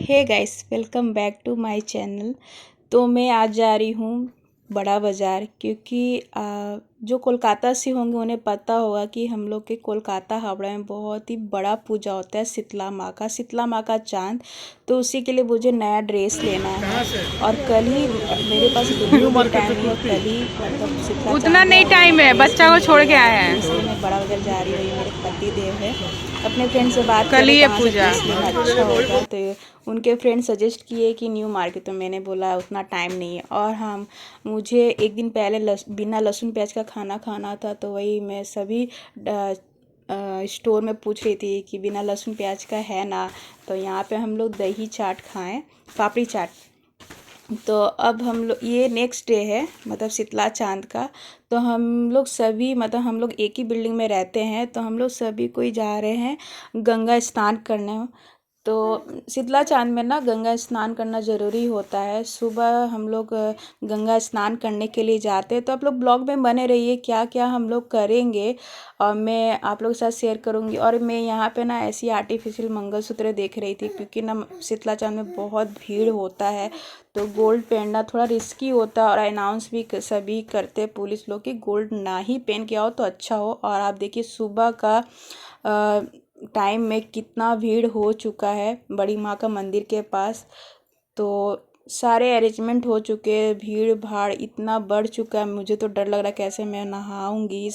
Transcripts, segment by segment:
Hey guys, welcome back to my channel. तो मैं आज जा रही हूँ बड़ा बाज़ार, क्योंकि जो कोलकाता से होंगे उन्हें पता होगा कि हम लोग के कोलकाता हावड़ा में बहुत ही बड़ा पूजा होता है शीतला माँ का चांद। तो उसी के लिए मुझे नया ड्रेस लेना है और कल ही मेरे पास बिल्कुल भी टाइम नहीं है। कल ही मतलब शीतला उतना चांद है नहीं और टाइम मुझे है, ड्रेस भी बच्चा को छोड़ नहीं के लिया आया है, तो है। इसलिए मैं बड़ा बाज़ार जा रही हूँ। ये मेरे पति देव है। अपने फ्रेंड से बात कल करे ही है कहाँ से पूजा। ड्रेस लेना अच्छा होगा, तो उनके फ्रेंड सजेस्ट किए कि न्यू मार्केट। तो मैंने बोला उतना टाइम नहीं है और मुझे एक दिन पहले बिना लहसुन प्याज का खाना खाना था। तो वही मैं सभी स्टोर में पूछ रही थी कि बिना लहसुन प्याज का है ना। तो यहाँ पे हम लोग दही चाट खाएं, पापड़ी चाट। तो अब हम लोग ये नेक्स्ट डे है, मतलब शीतला चांद का। तो हम लोग सभी मतलब हम लोग एक ही बिल्डिंग में रहते हैं, तो हम लोग सभी कोई जा रहे हैं गंगा स्नान करने। तो शीतला चांद में ना गंगा स्नान करना ज़रूरी होता है। सुबह हम लोग गंगा स्नान करने के लिए जाते हैं। तो आप लोग ब्लॉग में बने रहिए, क्या क्या हम लोग करेंगे और मैं आप लोगों के साथ शेयर करूंगी। और मैं यहाँ पे ना ऐसी आर्टिफिशियल मंगलसूत्र देख रही थी, क्योंकि ना शीतला चांद में बहुत भीड़ होता है, तो गोल्ड पहनना थोड़ा रिस्की होता है। और अनाउंस भी सभी करते हैं पुलिस लोग कि गोल्ड ना ही पहन के आओ तो अच्छा हो। और आप देखिए सुबह का टाइम में कितना भीड़ हो चुका है बड़ी माँ का मंदिर के पास। तो सारे अरेंजमेंट हो चुके हैं, भीड़ भाड़ इतना बढ़ चुका है, मुझे तो डर लग रहा है कैसे मैं नहाऊंगी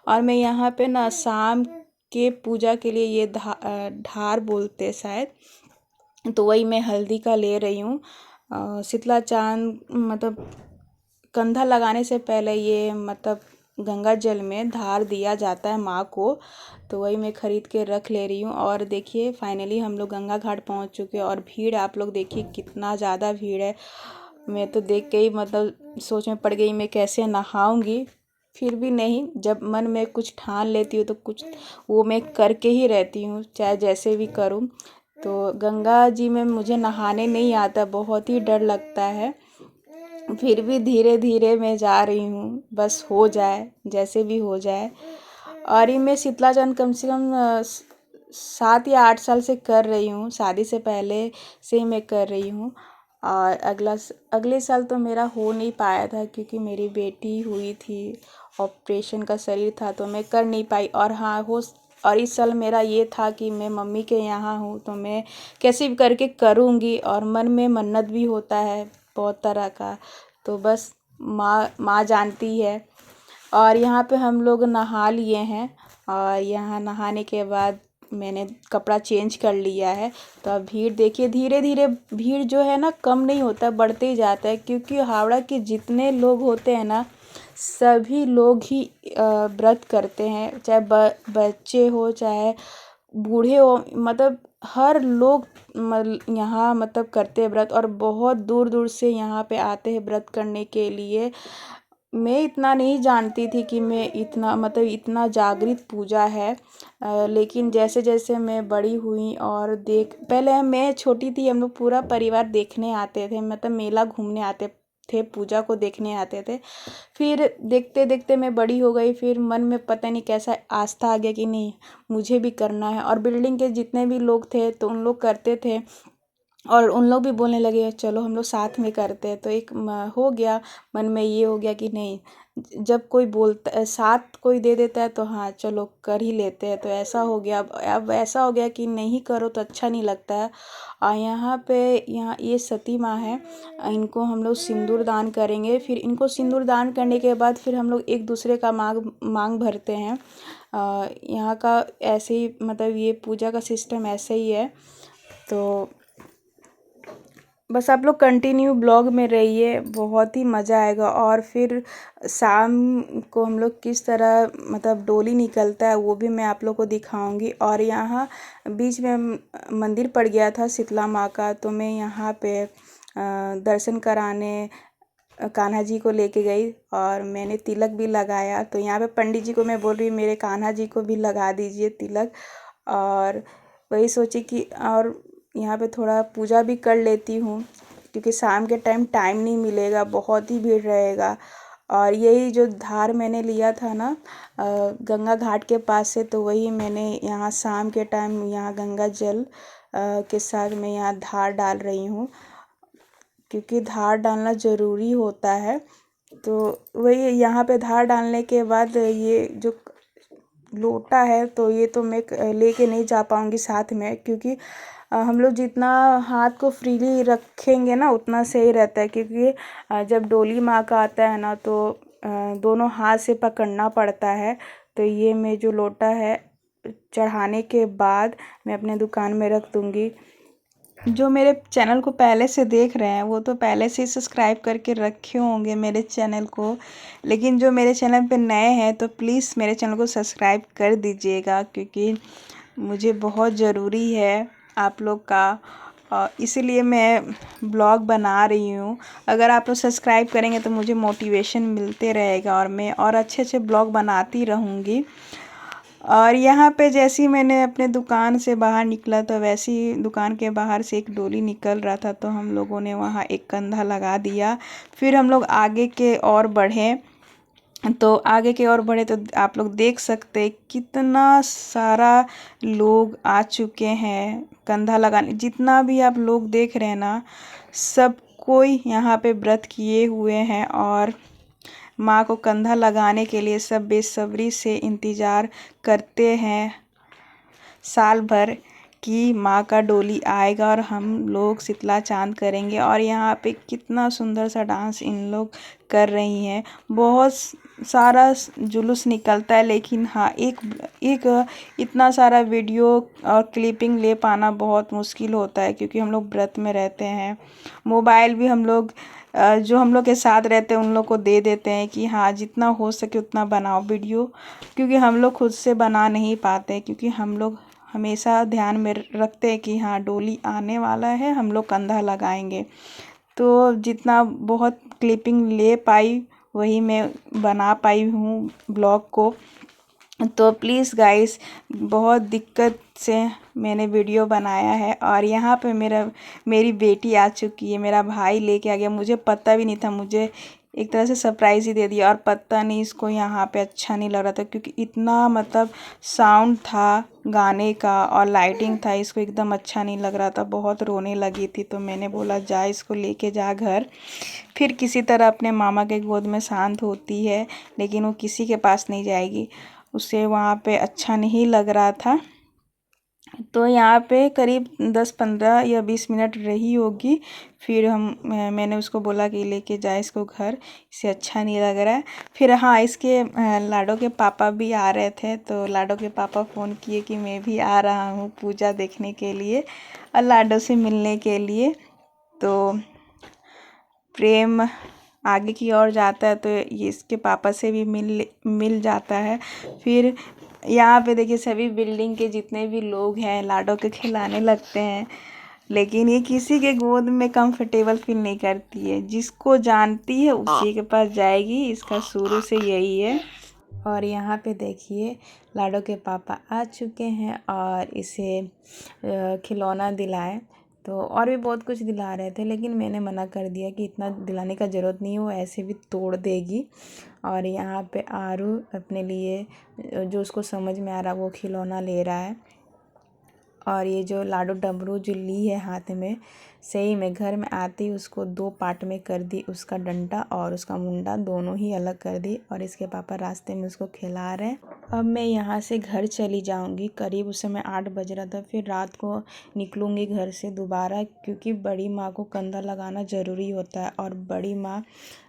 और मैं यहाँ पे ना शाम के पूजा के लिए ये ढार बोलते हैं शायद, तो वही मैं हल्दी का ले रही हूँ। शीतला चांद मतलब कंधा लगाने से पहले ये मतलब गंगा जल में धार दिया जाता है माँ को। तो वही मैं ख़रीद के रख ले रही हूँ। और देखिए फाइनली हम लोग गंगा घाट पहुँच चुके हैं और भीड़ आप लोग देखिए कितना ज़्यादा भीड़ है। मैं तो देख के ही मतलब सोच में पड़ गई मैं कैसे नहाऊंगी। फिर भी नहीं, जब मन में कुछ ठान लेती हूँ तो कुछ वो मैं करके ही रहती हूँ, चाहे जैसे भी करूँ। तो गंगा जी में मुझे नहाने नहीं आता, बहुत ही डर लगता है। फिर भी धीरे धीरे मैं जा रही हूँ, बस हो जाए जैसे भी हो जाए। और ये मैं शीतला चांद कम से कम 7 या 8 साल से कर रही हूँ, शादी से पहले से ही मैं कर रही हूँ। और अगले साल तो मेरा हो नहीं पाया था, क्योंकि मेरी बेटी हुई थी, ऑपरेशन का शरीर था, तो मैं कर नहीं पाई। और हाँ हो और इस साल मेरा ये था कि मैं मम्मी के यहाँ हूँ, तो मैं कैसे भी करके करूँगी। और मन में मन्नत भी होता है बहुत तरह का, तो बस माँ जानती है। और यहाँ पे हम लोग नहा लिए हैं और यहाँ नहाने के बाद मैंने कपड़ा चेंज कर लिया है। तो अब भीड़ देखिए, धीरे धीरे भीड़ जो है ना कम नहीं होता, बढ़ते ही जाता है, क्योंकि हावड़ा के जितने लोग होते हैं ना सभी लोग ही व्रत करते हैं, चाहे बच्चे हो चाहे बूढ़े हो, मतलब हर लोग यहाँ मतलब करते हैं व्रत। और बहुत दूर दूर से यहाँ पे आते हैं व्रत करने के लिए। मैं इतना नहीं जानती थी कि मैं इतना मतलब इतना जागृत पूजा है। लेकिन जैसे जैसे मैं बड़ी हुई और पहले मैं छोटी थी, हम लोग पूरा परिवार देखने आते थे, मतलब मेला घूमने आते थे, पूजा को देखने आते थे। फिर देखते देखते मैं बड़ी हो गई, फिर मन में पता नहीं कैसा आस्था आ गया कि नहीं मुझे भी करना है। और बिल्डिंग के जितने भी लोग थे तो उन लोग करते थे, और उन लोग भी बोलने लगे चलो हम लोग साथ में करते हैं। तो एक हो गया मन में, ये हो गया कि नहीं, जब कोई बोलता है साथ कोई दे देता है तो हाँ चलो कर ही लेते हैं। तो ऐसा हो गया, अब ऐसा हो गया कि नहीं करो तो अच्छा नहीं लगता है। और यहाँ ये सती माँ है, इनको हम लोग सिंदूर दान करेंगे। फिर इनको सिंदूर दान करने के बाद फिर हम लोग एक दूसरे का मांग भरते हैं। यहाँ का ऐसे ही मतलब ये पूजा का सिस्टम ऐसे ही है। तो बस आप लोग कंटिन्यू ब्लॉग में रहिए, बहुत ही मज़ा आएगा। और फिर शाम को हम लोग किस तरह मतलब डोली निकलता है वो भी मैं आप लोग को दिखाऊंगी। और यहाँ बीच में मंदिर पड़ गया था शीतला माँ का, तो मैं यहाँ पे दर्शन कराने कान्हा जी को लेके गई और मैंने तिलक भी लगाया। तो यहाँ पे पंडित जी को मैं बोल रही मेरे कान्हा जी को भी लगा दीजिए तिलक। और वही सोची कि और यहाँ पे थोड़ा पूजा भी कर लेती हूँ, क्योंकि शाम के टाइम नहीं मिलेगा, बहुत ही भीड़ रहेगा। और यही जो धार मैंने लिया था ना गंगा घाट के पास से, तो वही मैंने यहाँ शाम के टाइम यहाँ गंगा जल के साथ मैं यहाँ धार डाल रही हूँ, क्योंकि धार डालना ज़रूरी होता है। तो वही यहाँ पे धार डालने के बाद ये जो लोटा है तो ये तो मैं लेके नहीं जा पाऊँगी साथ में, क्योंकि हम लोग जितना हाथ को फ्रीली रखेंगे ना उतना सही रहता है, क्योंकि जब डोली माँ का आता है ना तो दोनों हाथ से पकड़ना पड़ता है। तो ये मैं जो लोटा है चढ़ाने के बाद मैं अपने दुकान में रख दूँगी। जो मेरे चैनल को पहले से देख रहे हैं वो तो पहले से ही सब्सक्राइब करके रखे होंगे मेरे चैनल को, लेकिन जो मेरे चैनल पे नए हैं तो प्लीज़ मेरे चैनल को सब्सक्राइब कर दीजिएगा, क्योंकि मुझे बहुत ज़रूरी है आप लोग का, इसीलिए मैं ब्लॉग बना रही हूँ। अगर आप लोग सब्सक्राइब करेंगे तो मुझे मोटिवेशन मिलते रहेगा और मैं और अच्छे अच्छे ब्लॉग बनाती रहूँगी। और यहाँ पे जैसे ही मैंने अपने दुकान से बाहर निकला तो वैसे ही दुकान के बाहर से एक डोली निकल रहा था, तो हम लोगों ने वहाँ एक कंधा लगा दिया। फिर हम लोग आगे के और बढ़े, तो आगे के और बढ़े तो आप लोग देख सकते हैं कितना सारा लोग आ चुके हैं कंधा लगाने। जितना भी आप लोग देख रहे हैं ना, सब कोई यहाँ पे व्रत किए हुए हैं और माँ को कंधा लगाने के लिए सब बेसब्री से इंतज़ार करते हैं साल भर कि माँ का डोली आएगा और हम लोग शीतला चांद करेंगे। और यहाँ पे कितना सुंदर सा डांस इन लोग कर रही हैं। बहुत सारा जुलूस निकलता है, लेकिन हाँ एक एक इतना सारा वीडियो और क्लिपिंग ले पाना बहुत मुश्किल होता है, क्योंकि हम लोग व्रत में रहते हैं। मोबाइल भी हम लोग जो हम लोग के साथ रहते हैं उन लोग को दे देते हैं कि हाँ जितना हो सके उतना बनाओ वीडियो, क्योंकि हम लोग खुद से बना नहीं पाते, क्योंकि हम लोग हमेशा ध्यान में रखते हैं कि हाँ डोली आने वाला है, हम लोग कंधा लगाएंगे। तो जितना बहुत क्लिपिंग ले पाई वही मैं बना पाई हूँ ब्लॉग को। तो प्लीज़ गाइस, बहुत दिक्कत से मैंने वीडियो बनाया है। और यहाँ पे मेरी बेटी आ चुकी है, मेरा भाई लेके आ गया। मुझे पता भी नहीं था, मुझे एक तरह से सरप्राइज़ ही दे दिया। और पता नहीं इसको यहाँ पे अच्छा नहीं लग रहा था, क्योंकि इतना मतलब साउंड था गाने का और लाइटिंग था, इसको एकदम अच्छा नहीं लग रहा था। बहुत रोने लगी थी, तो मैंने बोला जा इसको लेके जा घर। फिर किसी तरह अपने मामा के गोद में शांत होती है, लेकिन वो किसी के पास नहीं जाएगी, उसे वहाँ पे अच्छा नहीं लग रहा था। तो यहाँ पे करीब 10-15 या 20 मिनट रही होगी। फिर मैंने उसको बोला कि लेके जाए इसको घर, इसे अच्छा नहीं लग रहा है। फिर हाँ, इसके लाडो के पापा भी आ रहे थे, तो लाडो के पापा फ़ोन किए कि मैं भी आ रहा हूँ पूजा देखने के लिए और लाडो से मिलने के लिए। तो प्रेम आगे की ओर जाता है, तो ये इसके पापा से भी मिल जाता है। फिर यहाँ पे देखिए सभी बिल्डिंग के जितने भी लोग हैं लाडो के खिलाने लगते हैं, लेकिन ये किसी के गोद में कंफर्टेबल फील नहीं करती है। जिसको जानती है उसी के पास जाएगी, इसका शुरू से यही है। और यहाँ पे देखिए लाडो के पापा आ चुके हैं और इसे खिलौना दिलाए। तो और भी बहुत कुछ दिला रहे थे, लेकिन मैंने मना कर दिया कि इतना दिलाने का ज़रूरत नहीं है, वो ऐसे भी तोड़ देगी। और यहाँ पे आरू अपने लिए जो उसको समझ में आ रहा वो खिलौना ले रहा है। और ये जो लाडो डमरू जो ली है हाथ में, सही में घर में आते ही उसको 2 पार्ट में कर दी, उसका डंडा और उसका मुंडा दोनों ही अलग कर दी। और इसके पापा रास्ते में उसको खिला रहे हैं। अब मैं यहाँ से घर चली जाऊँगी, करीब उस समय 8 बज रहा था। फिर रात को निकलूँगी घर से दोबारा, क्योंकि बड़ी माँ को कंधा लगाना ज़रूरी होता है और बड़ी माँ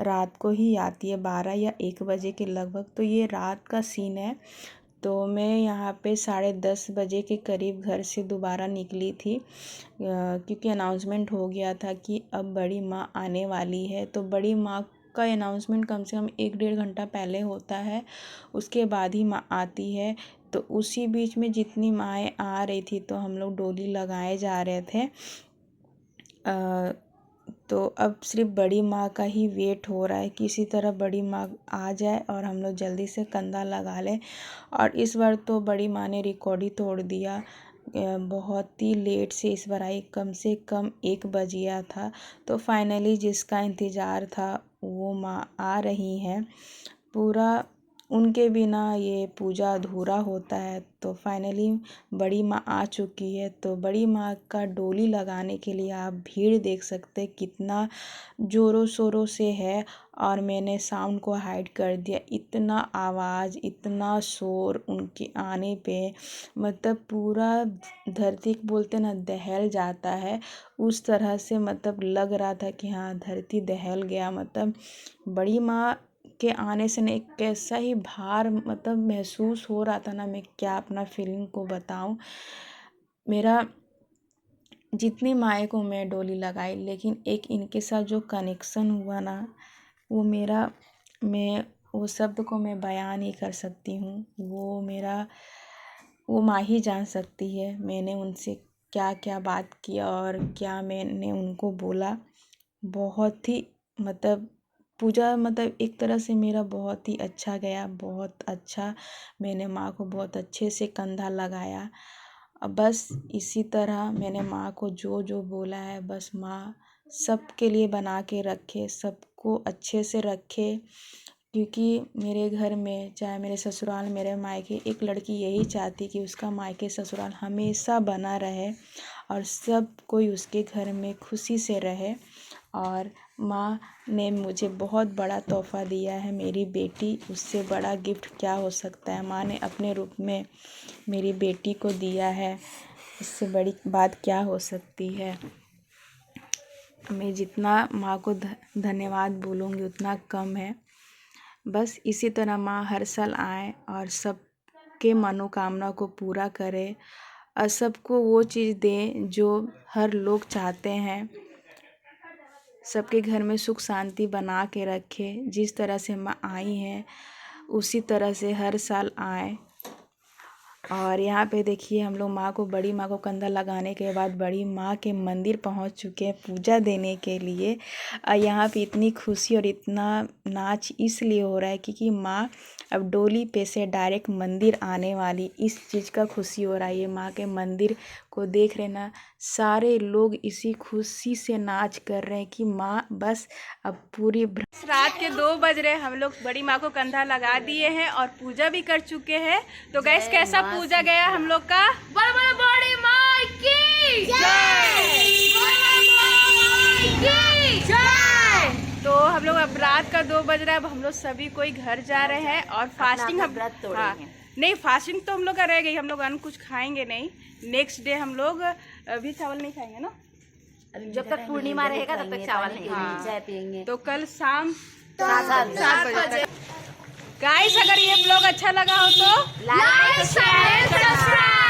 रात को ही आती है 12 या 1 बजे के लगभग। तो ये रात का सीन है। तो मैं यहाँ पे 10:30 बजे के करीब घर से दोबारा निकली थी, क्योंकि अनाउंसमेंट हो गया था कि अब बड़ी माँ आने वाली है। तो बड़ी माँ का अनाउंसमेंट कम से कम 1-1.5 घंटा पहले होता है, उसके बाद ही माँ आती है। तो उसी बीच में जितनी माएँ आ रही थी तो हम लोग डोली लगाए जा रहे थे। तो अब सिर्फ बड़ी माँ का ही वेट हो रहा है, किसी तरह बड़ी माँ आ जाए और हम लोग जल्दी से कंधा लगा लें। और इस बार तो बड़ी माँ ने रिकॉर्ड ही तोड़ दिया, बहुत ही लेट से इस बार आई, कम से कम 1 बज गया था। तो फाइनली जिसका इंतज़ार था वो माँ आ रही हैं। पूरा उनके बिना ये पूजा अधूरा होता है। तो फाइनली बड़ी माँ आ चुकी है। तो बड़ी माँ का डोली लगाने के लिए आप भीड़ देख सकते हैं कितना ज़ोरों शोरों से है। और मैंने साउंड को हाइड कर दिया। इतना आवाज़, इतना शोर उनके आने पे मतलब पूरा धरती बोलते ना दहल जाता है, उस तरह से मतलब लग रहा था कि हाँ धरती दहल गया। मतलब बड़ी माँ के आने से ना एक कैसा ही भार मतलब महसूस हो रहा था ना, मैं क्या अपना फीलिंग को बताऊं। मेरा जितनी माए को मैं डोली लगाई, लेकिन एक इनके साथ जो कनेक्शन हुआ ना, वो मेरा मैं वो शब्द को मैं बयान नहीं कर सकती हूँ। वो माँ ही जान सकती है मैंने उनसे क्या क्या बात की और क्या मैंने उनको बोला। बहुत ही मतलब पूजा मतलब एक तरह से मेरा बहुत ही अच्छा गया, बहुत अच्छा। मैंने माँ को बहुत अच्छे से कंधा लगाया। अब बस इसी तरह मैंने माँ को जो जो बोला है, बस माँ सबके लिए बना के रखे, सबको अच्छे से रखे। क्योंकि मेरे घर में चाहे मेरे ससुराल मेरे मायके, एक लड़की यही चाहती कि उसका मायके ससुराल हमेशा बना रहे और सब कोई उसके घर में खुशी से रहे। और माँ ने मुझे बहुत बड़ा तोहफ़ा दिया है, मेरी बेटी। उससे बड़ा गिफ्ट क्या हो सकता है। माँ ने अपने रूप में मेरी बेटी को दिया है, इससे बड़ी बात क्या हो सकती है। मैं जितना माँ को धन्यवाद बोलूँगी उतना कम है। बस इसी तरह माँ हर साल आए और सबके मनोकामना को पूरा करे और सबको वो चीज़ दे जो हर लोग चाहते हैं। सबके घर में सुख शांति बना के रखे। जिस तरह से माँ आई हैं उसी तरह से हर साल आए। और यहाँ पे देखिए हम लोग माँ को, बड़ी माँ को कंधा लगाने के बाद बड़ी माँ के मंदिर पहुँच चुके हैं पूजा देने के लिए। यहाँ पे इतनी खुशी और इतना नाच इसलिए हो रहा है क्योंकि माँ अब डोली पे से डायरेक्ट मंदिर आने वाली, इस चीज़ का खुशी हो रहा है। ये माँ के मंदिर को देख रहे ना, सारे लोग इसी खुशी से नाच कर रहे हैं कि माँ बस अब पूरी रात के 2 बज रहे, हम लोग बड़ी माँ को कंधा लगा दिए हैं और पूजा भी कर चुके हैं। तो गैस कैसा पूजा गया हम लोग का? बड़ी माँ की जय। तो हम लोग अब रात का 2 बज रहा है, अब हम लोग सभी कोई घर जा रहे हैं और फास्टिंग हम नहीं, फास्टिंग तो हम लोग का रह गई। हम लोग अन्न कुछ खाएंगे नहीं। नेक्स्ट डे हम लोग अभी चावल नहीं खाएंगे ना, जब तक पूर्णिमा रहेगा तब तक चावल नहीं खाएंगे, चाय पियेंगे। तो कल शाम 7 बजे। गाइस अगर ये ब्लॉग अच्छा लगा हो तो लाइक शेयर सब्सक्राइब।